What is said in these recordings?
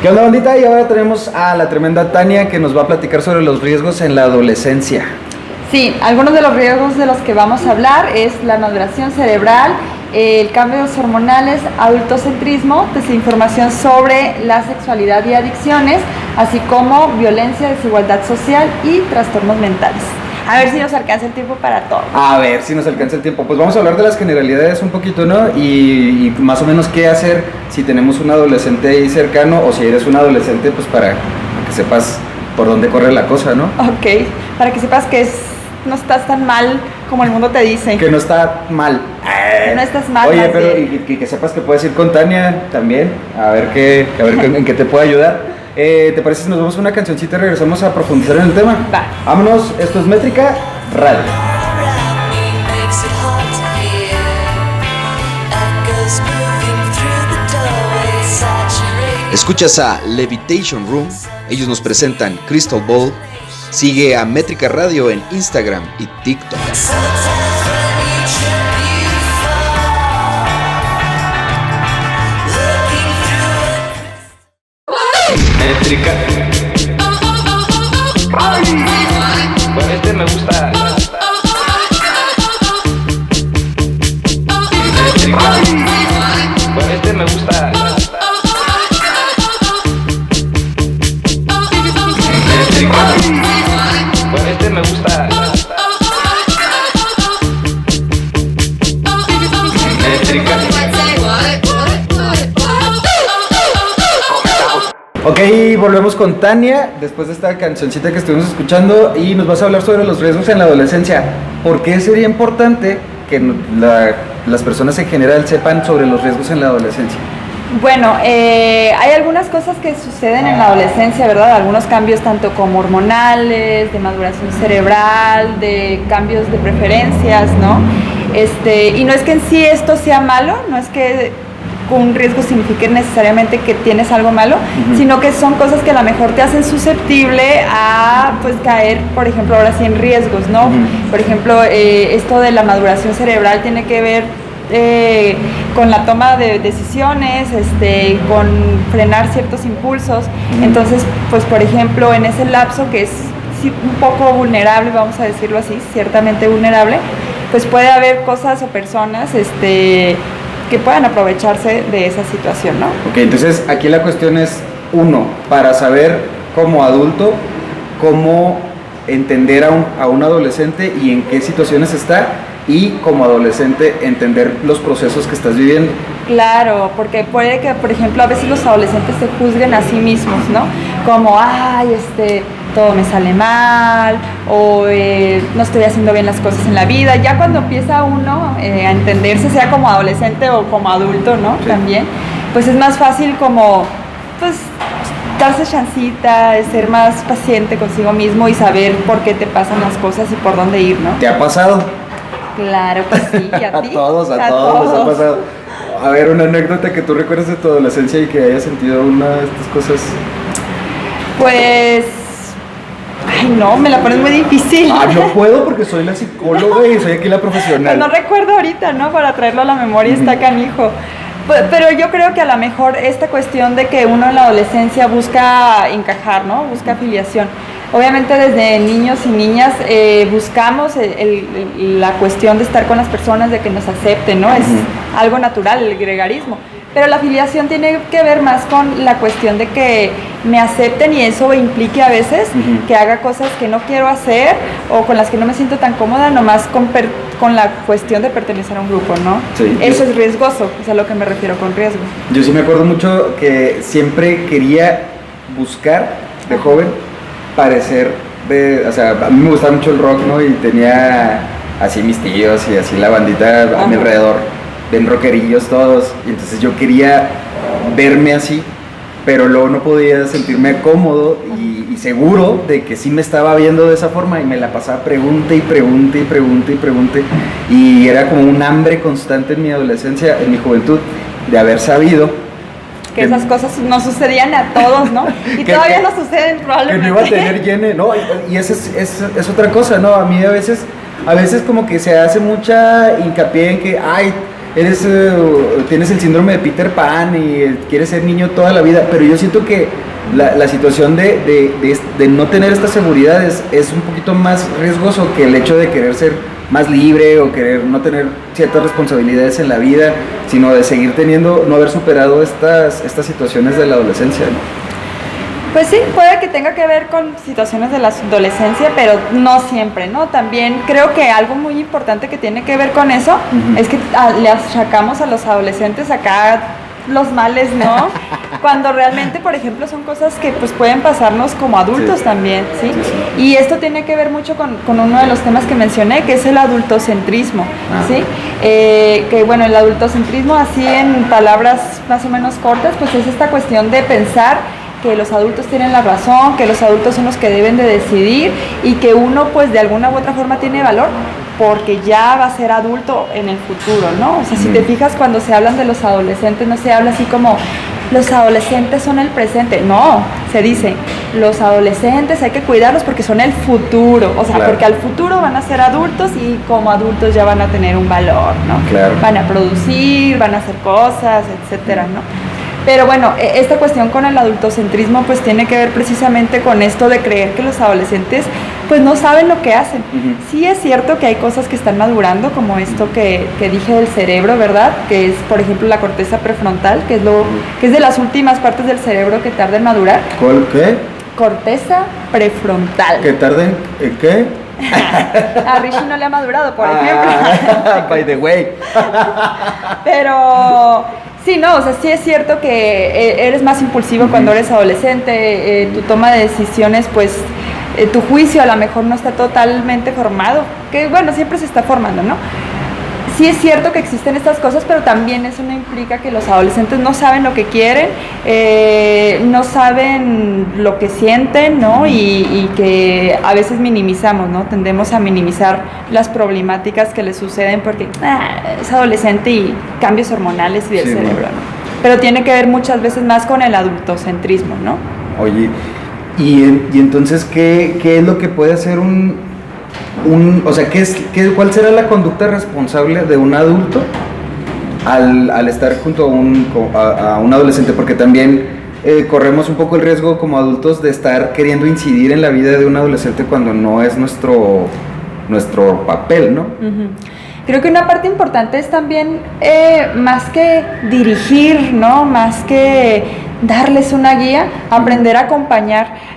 ¿Qué onda, bandita? Y ahora tenemos a la tremenda Tania que nos va a platicar sobre los riesgos en la adolescencia. Sí, algunos de los riesgos de los que vamos a hablar es la maduración cerebral, cambios hormonales, adultocentrismo, desinformación sobre la sexualidad y adicciones, así como violencia, desigualdad social y trastornos mentales. A ver si nos alcanza el tiempo para todo. A ver si nos alcanza el tiempo. Pues vamos a hablar de las generalidades un poquito, ¿no? Y más o menos qué hacer si tenemos un adolescente ahí cercano o si eres un adolescente, pues para que sepas por dónde corre la cosa, ¿no? Ok, para que sepas que no estás tan mal como el mundo te dice. Que no está mal. No estás mal. Oye, pero y que sepas que puedes ir con Tania también, a ver en qué te puede ayudar. ¿Te parece si nos vamos a una cancioncita y regresamos a profundizar en el tema? Va. Vámonos, esto es Métrica Radio. Escuchas a Levitation Room, ellos nos presentan Crystal Ball. Sigue a Métrica Radio en Instagram y TikTok. Métrica. Bueno, este me gusta. Métrica. Bueno, este me gusta. Métrica. Bueno, este me gusta. Métrica. Ok, volvemos con Tania después de esta cancioncita que estuvimos escuchando y nos vas a hablar sobre los riesgos en la adolescencia. ¿Por qué sería importante que las personas en general sepan sobre los riesgos en la adolescencia? Bueno, hay algunas cosas que suceden en la adolescencia, ¿verdad? Algunos cambios tanto como hormonales, de maduración cerebral, de cambios de preferencias, ¿no? Y no es que en sí esto sea malo, no es que un riesgo signifique necesariamente que tienes algo malo, sino que son cosas que a lo mejor te hacen susceptible a pues caer, por ejemplo, ahora sí en riesgos, ¿no? Por ejemplo, esto de la maduración cerebral tiene que ver con la toma de decisiones, con frenar ciertos impulsos. Entonces, pues por ejemplo, en ese lapso que es un poco vulnerable, vamos a decirlo así, ciertamente vulnerable, pues puede haber cosas o personas que puedan aprovecharse de esa situación, ¿no? Ok, entonces aquí la cuestión es, uno, para saber como adulto cómo entender a un adolescente y en qué situaciones está, y como adolescente entender los procesos que estás viviendo. Claro, porque puede que, por ejemplo, a veces los adolescentes se juzguen a sí mismos, ¿no? Como, ay, todo me sale mal, o no estoy haciendo bien las cosas en la vida. Ya cuando empieza uno a entenderse, sea como adolescente o como adulto, ¿no? Sí. También, pues es más fácil como, pues, darse chancita, ser más paciente consigo mismo y saber por qué te pasan las cosas y por dónde ir, ¿no? ¿Te ha pasado? Claro que sí, ¿y a ti? A todos nos ha pasado. A ver, una anécdota que tú recuerdes de tu adolescencia y que hayas sentido una de estas cosas. Pues... Ay, no, me la pones muy difícil. No puedo porque soy la psicóloga y soy aquí la profesional. Pues no recuerdo ahorita, ¿no? Para traerlo a la memoria está canijo. Pero yo creo que a lo mejor esta cuestión de que uno en la adolescencia busca encajar, ¿no? Busca afiliación. Obviamente desde niños y niñas buscamos la cuestión de estar con las personas, de que nos acepten, ¿no? Es algo natural, el gregarismo. Pero la afiliación tiene que ver más con la cuestión de que me acepten y eso implique a veces que haga cosas que no quiero hacer o con las que no me siento tan cómoda, nomás con la cuestión de pertenecer a un grupo, ¿no? Sí, eso es riesgoso, es a lo que me refiero con riesgo. Yo sí me acuerdo mucho que siempre quería buscar de joven parecer o sea, a mí me gustaba mucho el rock, ¿no? Y tenía así mis tíos y así la bandita a mi alrededor, bien rockerillos todos, y entonces yo quería verme así, pero luego no podía sentirme cómodo y seguro de que sí me estaba viendo de esa forma, y me la pasaba pregunte y pregunte y pregunte y pregunte, y era como un hambre constante en mi adolescencia, en mi juventud, de haber sabido que esas cosas no sucedían a todos, ¿no? Y todavía no suceden probablemente. Que no iba a tener llene, ¿no? Y esa es otra cosa, ¿no? A mí a veces como que se hace mucha hincapié en que, ay, tienes el síndrome de Peter Pan y quieres ser niño toda la vida, pero yo siento que la situación de no tener estas seguridades es un poquito más riesgoso que el hecho de querer ser más libre o querer no tener ciertas responsabilidades en la vida, sino de seguir teniendo, no haber superado estas situaciones de la adolescencia, ¿no? Pues sí, puede que tenga que ver con situaciones de la adolescencia, pero no siempre, ¿no? También creo que algo muy importante que tiene que ver con eso es que le achacamos a los adolescentes acá los males, ¿no? Cuando realmente, por ejemplo, son cosas que pues pueden pasarnos como adultos también, ¿sí? Y esto tiene que ver mucho con uno de los temas que mencioné, que es el adultocentrismo, ¿sí? Que bueno, el adultocentrismo, así en palabras más o menos cortas, pues es esta cuestión de pensar que los adultos tienen la razón, que los adultos son los que deben de decidir y que uno pues de alguna u otra forma tiene valor porque ya va a ser adulto en el futuro, ¿no? O sea, si te fijas cuando se hablan de los adolescentes, no se habla así como los adolescentes son el presente, no, se dice los adolescentes hay que cuidarlos porque son el futuro, o sea, claro, porque al futuro van a ser adultos y como adultos ya van a tener un valor, ¿no? Claro. Van a producir, van a hacer cosas, etcétera, ¿no? Pero bueno, esta cuestión con el adultocentrismo pues tiene que ver precisamente con esto de creer que los adolescentes pues no saben lo que hacen. Sí es cierto que hay cosas que están madurando, como esto que dije del cerebro, ¿verdad? Que es, por ejemplo, la corteza prefrontal, que es de las últimas partes del cerebro que tarda en madurar. ¿Cuál qué? Corteza prefrontal. ¿Que tarden qué? A Rishi no le ha madurado, por ejemplo. By the way. Pero sí, no, o sea, sí es cierto que eres más impulsivo cuando eres adolescente, tu toma de decisiones, pues tu juicio a lo mejor no está totalmente formado, que bueno, siempre se está formando, ¿no? Sí es cierto que existen estas cosas, pero también eso no implica que los adolescentes no saben lo que quieren, no saben lo que sienten, ¿no? Y que a veces minimizamos, ¿no? Tendemos a minimizar las problemáticas que les suceden porque es adolescente y cambios hormonales y del cerebro, ¿no? Pero tiene que ver muchas veces más con el adultocentrismo, ¿no? Oye, y entonces, ¿qué es lo que puede hacer o sea, ¿cuál será la conducta responsable de un adulto al estar junto a un adolescente? Porque también corremos un poco el riesgo como adultos de estar queriendo incidir en la vida de un adolescente cuando no es nuestro papel, ¿no? Creo que una parte importante es también más que dirigir, ¿no? Más que darles una guía, aprender a acompañar.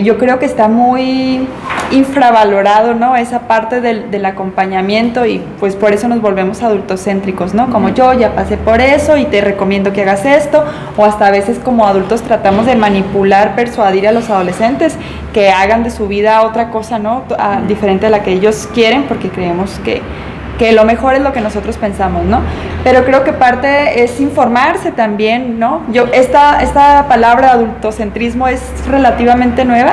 Yo creo que está muy infravalorado, ¿no? Esa parte del acompañamiento y pues por eso nos volvemos adultocéntricos, ¿no? Como yo ya pasé por eso y te recomiendo que hagas esto, o hasta a veces como adultos tratamos de manipular, persuadir a los adolescentes que hagan de su vida otra cosa, ¿no? Diferente a la que ellos quieren porque creemos que lo mejor es lo que nosotros pensamos, ¿no? Pero creo que parte es informarse también, ¿no? Esta palabra adultocentrismo es relativamente nueva,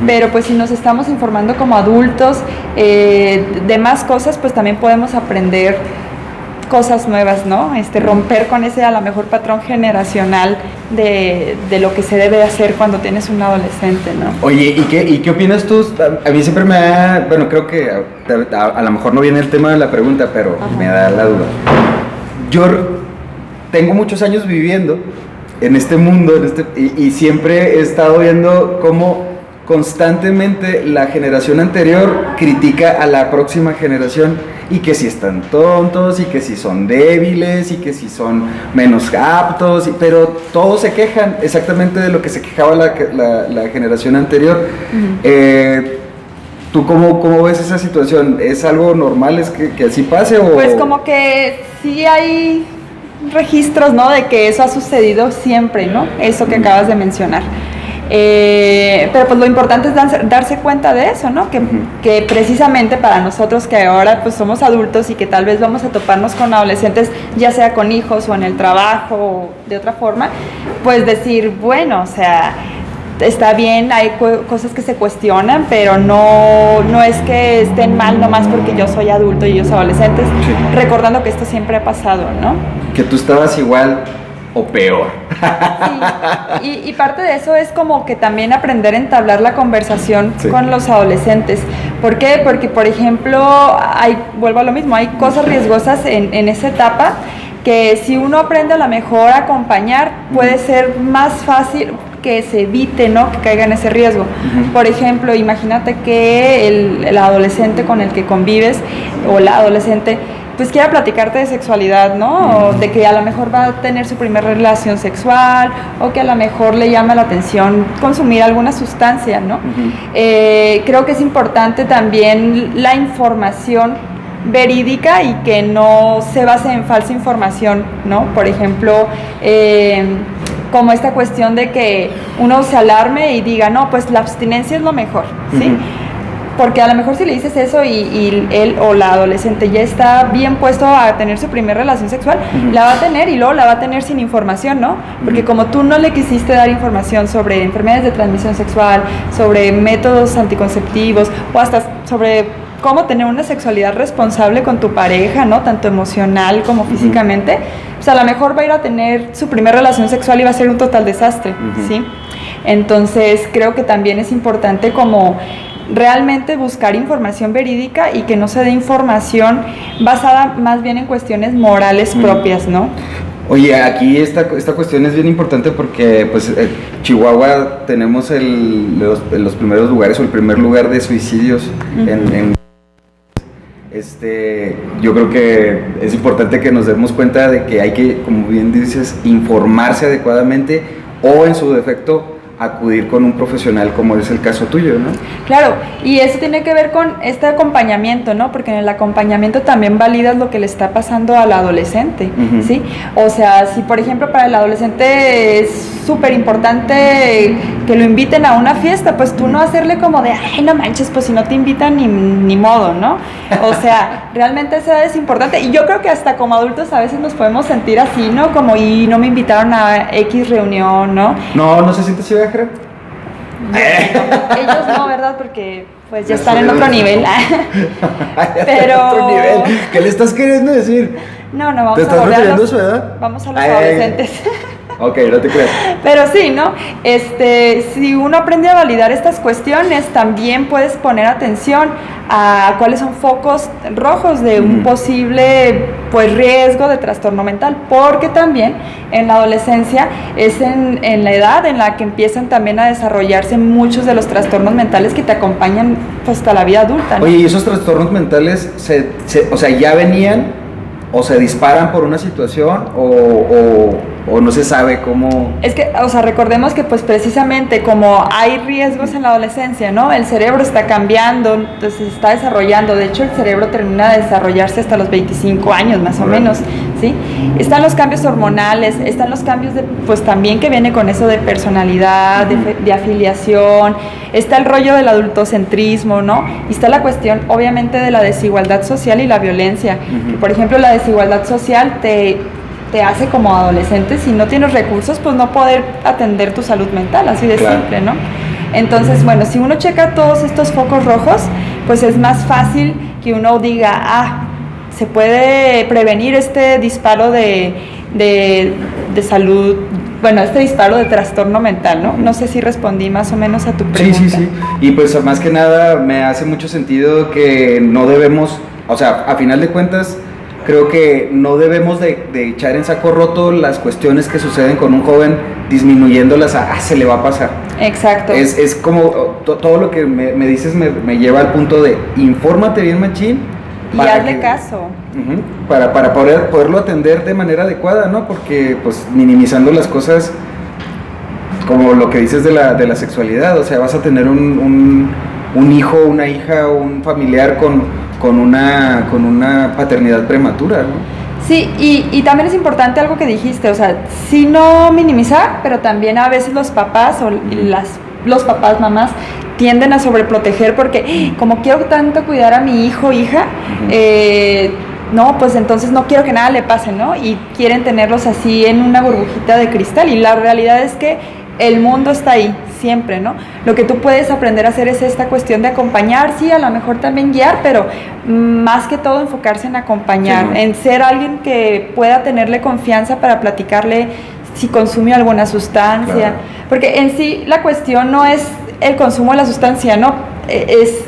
pero pues si nos estamos informando como adultos de más cosas, pues también podemos aprender cosas nuevas, ¿no? Romper con ese a lo mejor patrón generacional de lo que se debe hacer cuando tienes un adolescente, ¿no? Oye, ¿y qué opinas tú? A mí siempre bueno, creo que a lo mejor no viene el tema de la pregunta, pero me da la duda. Yo tengo muchos años viviendo en este mundo, y siempre he estado viendo cómo constantemente la generación anterior critica a la próxima generación y que si están tontos y que si son débiles y que si son menos aptos, pero todos se quejan exactamente de lo que se quejaba la generación anterior. ¿Tú cómo ves esa situación? ¿Es algo normal? ¿Es que así pase? Pues como que sí hay registros, ¿no? De que eso ha sucedido siempre, ¿no? Eso que acabas de mencionar. Pero pues lo importante es darse cuenta de eso, ¿no? Que precisamente para nosotros que ahora pues somos adultos y que tal vez vamos a toparnos con adolescentes, ya sea con hijos o en el trabajo o de otra forma, pues decir, bueno, o sea, está bien, hay cosas que se cuestionan, pero no es que estén mal nomás porque yo soy adulto y ellos adolescentes, recordando que esto siempre ha pasado, ¿no? Que tú estabas igual o peor. Sí, y parte de eso es como que también aprender a entablar la conversación con los adolescentes, ¿Por qué? Porque, por ejemplo, vuelvo a lo mismo, hay cosas riesgosas en esa etapa que si uno aprende a lo mejor a acompañar, puede ser más fácil que se evite, ¿no?, que caiga en ese riesgo. Por ejemplo, imagínate que el adolescente con el que convives o la adolescente pues quiera platicarte de sexualidad, ¿no? O de que a lo mejor va a tener su primera relación sexual o que a lo mejor le llama la atención consumir alguna sustancia, ¿no? Creo que es importante también la información verídica y que no se base en falsa información, ¿no? Por ejemplo, como esta cuestión de que uno se alarme y diga, no, pues la abstinencia es lo mejor, ¿sí? Porque a lo mejor si le dices eso y él o la adolescente ya está bien puesto a tener su primera relación sexual, la va a tener y luego la va a tener sin información, ¿no? Porque como tú no le quisiste dar información sobre enfermedades de transmisión sexual, sobre métodos anticonceptivos o hasta sobre cómo tener una sexualidad responsable con tu pareja, ¿no? Tanto emocional como físicamente, pues a lo mejor va a ir a tener su primera relación sexual y va a ser un total desastre, ¿sí? Entonces creo que también es importante como realmente buscar información verídica y que no se dé información basada más bien en cuestiones morales propias, ¿no? Oye, aquí esta cuestión es bien importante porque pues Chihuahua tenemos los primeros lugares o el primer lugar de suicidios yo creo que es importante que nos demos cuenta de que hay que, como bien dices, informarse adecuadamente o en su defecto acudir con un profesional como es el caso tuyo, ¿no? Claro, y eso tiene que ver con este acompañamiento, ¿no? Porque en el acompañamiento también validas lo que le está pasando al adolescente, ¿sí? O sea, si por ejemplo para el adolescente es súper importante que lo inviten a una fiesta, pues tú no hacerle como de, ay, no manches, pues si no te invitan ni modo, ¿no? O sea, realmente eso es importante, y yo creo que hasta como adultos a veces nos podemos sentir así, ¿no? Como, y no me invitaron a X reunión, ¿no? No se siente así, creo. Ellos no, ¿verdad? Porque pues ya están en otro nivel. Pero otro nivel. ¿Qué le estás queriendo decir? No, vamos ¿te a estás volver refiriendo a su edad? Vamos a los adolescentes. Ok, no te creas. Pero sí, ¿no? Si uno aprende a validar estas cuestiones, también puedes poner atención a cuáles son focos rojos de un posible pues riesgo de trastorno mental, porque también en la adolescencia es en la edad en la que empiezan también a desarrollarse muchos de los trastornos mentales que te acompañan pues, hasta la vida adulta, ¿no? Oye, ¿y esos trastornos mentales o sea, ya venían o se disparan por una situación o no se sabe cómo? Es que, o sea, recordemos que pues precisamente como hay riesgos en la adolescencia, ¿no? El cerebro está cambiando, entonces se está desarrollando. De hecho, el cerebro termina de desarrollarse hasta los 25 años, más o menos, ¿sí? Están los cambios hormonales, están los cambios pues también que viene con eso de personalidad, de afiliación, está el rollo del adultocentrismo, ¿no? Y está la cuestión, obviamente, de la desigualdad social y la violencia. Por ejemplo, la desigualdad social te hace como adolescente, si no tienes recursos, pues no poder atender tu salud mental, así de simple, ¿no? Entonces, bueno, si uno checa todos estos focos rojos, pues es más fácil que uno diga, se puede prevenir este disparo de salud, bueno, este disparo de trastorno mental, ¿no? No sé si respondí más o menos a tu pregunta. Sí. Y pues más que nada me hace mucho sentido que no debemos, o sea, a final de cuentas, creo que no debemos de echar en saco roto las cuestiones que suceden con un joven, disminuyéndolas se le va a pasar. Exacto. Es como todo lo que me dices me lleva al punto de infórmate bien, machín. Y hazle caso. Para poderlo atender de manera adecuada, ¿no? Porque pues minimizando las cosas, como lo que dices de la sexualidad, o sea, vas a tener un hijo, una hija o un familiar con una paternidad prematura, ¿no? Sí, y también es importante algo que dijiste, o sea, sí no minimizar, pero también a veces los papás o los papás, mamás, tienden a sobreproteger porque como quiero tanto cuidar a mi hijo o hija, no, pues entonces no quiero que nada le pase, ¿no? Y quieren tenerlos así en una burbujita de cristal, y la realidad es que el mundo está ahí, siempre, ¿no? Lo que tú puedes aprender a hacer es esta cuestión de acompañar, sí, a lo mejor también guiar, pero más que todo enfocarse en acompañar, sí, ¿no? En ser alguien que pueda tenerle confianza para platicarle si consume alguna sustancia, claro. Porque en sí la cuestión no es el consumo de la sustancia, ¿no? Es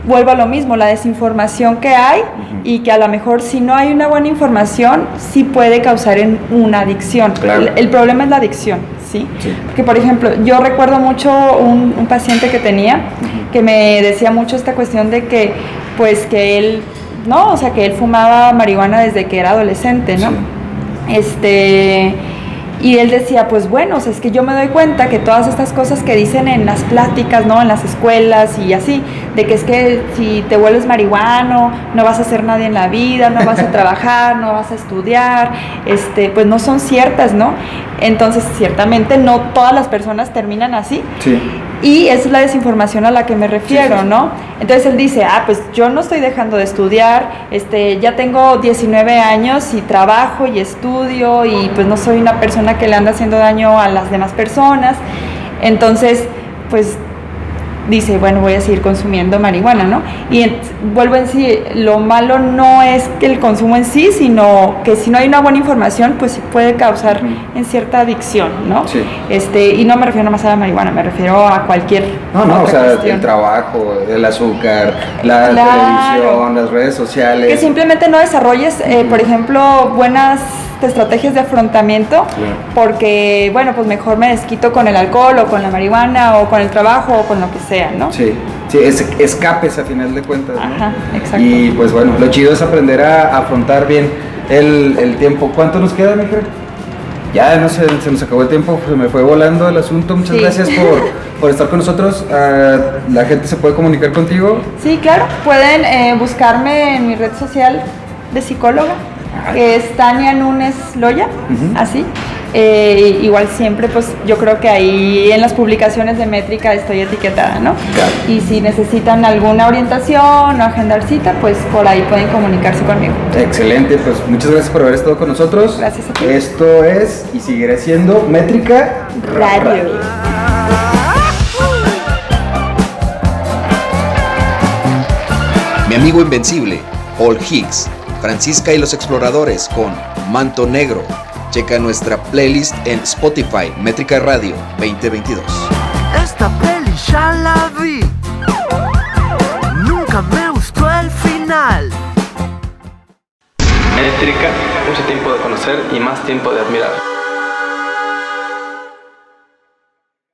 vuelvo a lo mismo, la desinformación que hay y que a lo mejor si no hay una buena información, sí puede causar una adicción. Claro. El problema es la adicción, ¿sí? Sí. Porque, por ejemplo, yo recuerdo mucho un paciente que tenía que me decía mucho esta cuestión de que, pues, que él, ¿no? O sea, que él fumaba marihuana desde que era adolescente, ¿no? Sí. Y él decía, pues bueno, o sea, es que yo me doy cuenta que todas estas cosas que dicen en las pláticas, ¿no? En las escuelas y así, de que es que si te vuelves marihuano, no vas a ser nadie en la vida, no vas a trabajar, no vas a estudiar, pues no son ciertas, ¿no? Entonces, ciertamente no todas las personas terminan así. Sí. Y esa es la desinformación a la que me refiero, Sí, sí, sí. ¿no? Entonces él dice, pues yo no estoy dejando de estudiar, ya tengo 19 años y trabajo y estudio y pues no soy una persona que le anda haciendo daño a las demás personas. Entonces, pues dice, bueno, voy a seguir consumiendo marihuana, ¿no? Y vuelvo en sí, lo malo no es que el consumo en sí, sino que si no hay una buena información, pues sí puede causar en cierta adicción, ¿no? Sí. Y no me refiero nomás a la marihuana, me refiero a cualquier No, o otra sea, cuestión. el trabajo, el azúcar, la Claro. televisión, las redes sociales. Que simplemente no desarrolles, por ejemplo, buenas estrategias de afrontamiento, Claro. porque, bueno, pues mejor me desquito con el alcohol o con la marihuana o con el trabajo o con lo que sea, ¿no? Sí, escapes a final de cuentas, ¿no? Ajá, exacto. Y pues bueno, lo chido es aprender a afrontar bien el tiempo. ¿Cuánto nos queda, mija? Ya, no sé, se nos acabó el tiempo, se me fue volando el asunto. Muchas Sí. gracias por estar con nosotros. La gente se puede comunicar contigo. Sí, claro, pueden buscarme en mi red social de psicóloga, que es Tania Núñez Loya, así. Igual siempre, pues yo creo que ahí en las publicaciones de Métrica estoy etiquetada, ¿no? Claro. Y si necesitan alguna orientación o agendar cita, pues por ahí pueden comunicarse conmigo. Excelente, pues muchas gracias por haber estado con nosotros. Gracias a ti. Esto es y seguirá siendo Métrica Radio. Mi amigo invencible, Paul Higgs, Francisca y los exploradores con Manto Negro. Checa nuestra playlist en Spotify, Métrica Radio 2022. Esta peli ya la vi. Nunca me gustó el final. Métrica, mucho tiempo de conocer y más tiempo de admirar.